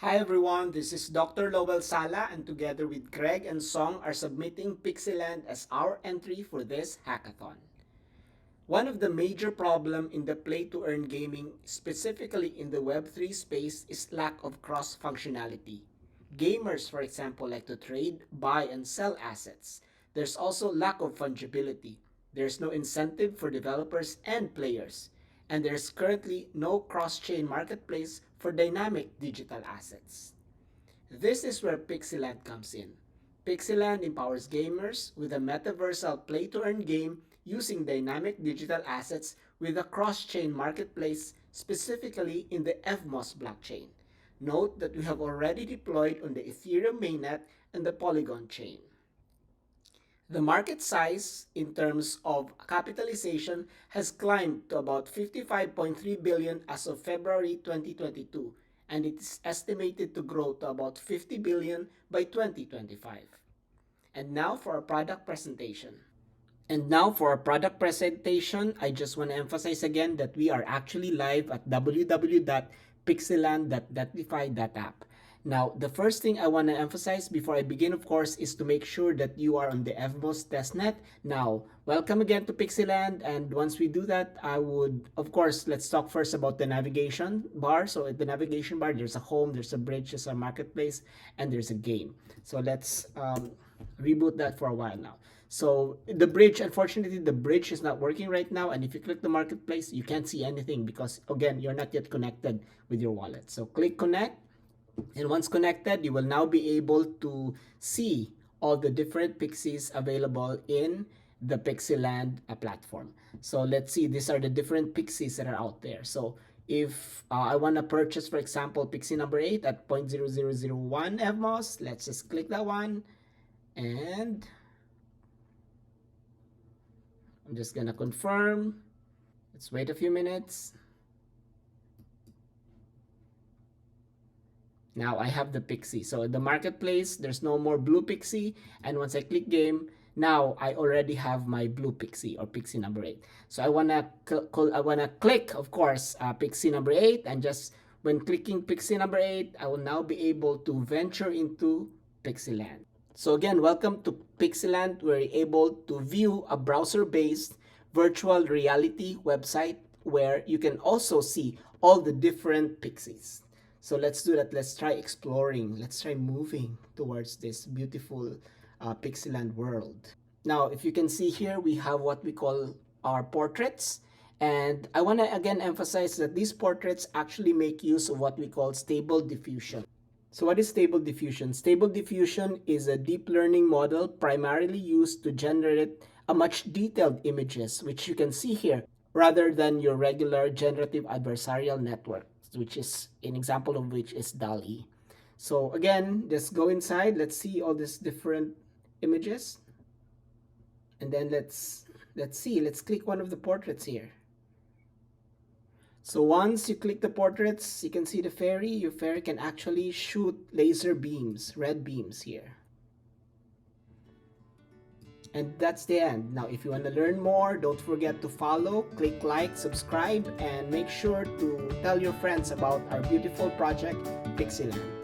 Hi everyone, this is Dr. Lowell Sala and together with Greg and Song are submitting Pixieland as our entry for this hackathon. One of the major problems in the play-to-earn gaming, specifically in the Web3 space, is lack of cross-functionality. Gamers, for example, like to trade, buy, and sell assets. There's also lack of fungibility. There's no incentive for developers and players. And there's currently no cross-chain marketplace for dynamic digital assets. This is where Pixieland comes in. Pixieland empowers gamers with a metaversal play-to-earn game using dynamic digital assets with a cross-chain marketplace, specifically in the Evmos blockchain. Note that we have already deployed on the Ethereum mainnet and the Polygon chain. The market size in terms of capitalization has climbed to about 55.3 billion as of February 2022, and it is estimated to grow to about 50 billion by 2025. And now for our product presentation. I just want to emphasize again that we are actually live at www.pixieland.netlify.app. Now, the first thing I want to emphasize before I begin, of course, is to make sure that you are on the Evmos testnet. Now, welcome again to Pixieland. And once we do that, I would, of course, let's talk first about the navigation bar. So at the navigation bar, there's a home, there's a bridge, there's a marketplace, and there's a game. So let's reboot that for a while now. So the bridge, unfortunately, the bridge is not working right now. And if you click the marketplace, you can't see anything because, again, you're not yet connected with your wallet. So click connect. And once connected, you will now be able to see all the different pixies available in the Pixieland platform. So let's see, these are the different pixies that are out there. So if I want to purchase, for example, pixie number 8 at 0.0001 Evmos, let's just click that one. And I'm just going to confirm. Let's wait a few minutes. Now I have the pixie. So in the marketplace, there's no more blue pixie. And once I click game, now I already have my blue pixie or pixie number 8. So I wanna click, of course, pixie number 8, and just when clicking pixie number 8, I will now be able to venture into Pixieland. So again, welcome to Pixieland. We're able to view a browser-based virtual reality website where you can also see all the different pixies. So let's do that. Let's try exploring. Let's try moving towards this beautiful Pixieland world. Now, if you can see here, we have what we call our portraits. And I want to again emphasize that these portraits actually make use of what we call stable diffusion. So what is stable diffusion? Stable diffusion is a deep learning model primarily used to generate a much detailed images, which you can see here, rather than your regular generative adversarial network, which is an example of which is DALL-E. So again, just go inside. Let's see all these different images. And then let's click one of the portraits here. So once you click the portraits, you can see the fairy. Your fairy can actually shoot laser beams, red beams here. And that's the end. Now, if you want to learn more, don't forget to follow, click like, subscribe, and make sure to tell your friends about our beautiful project, Pixieland.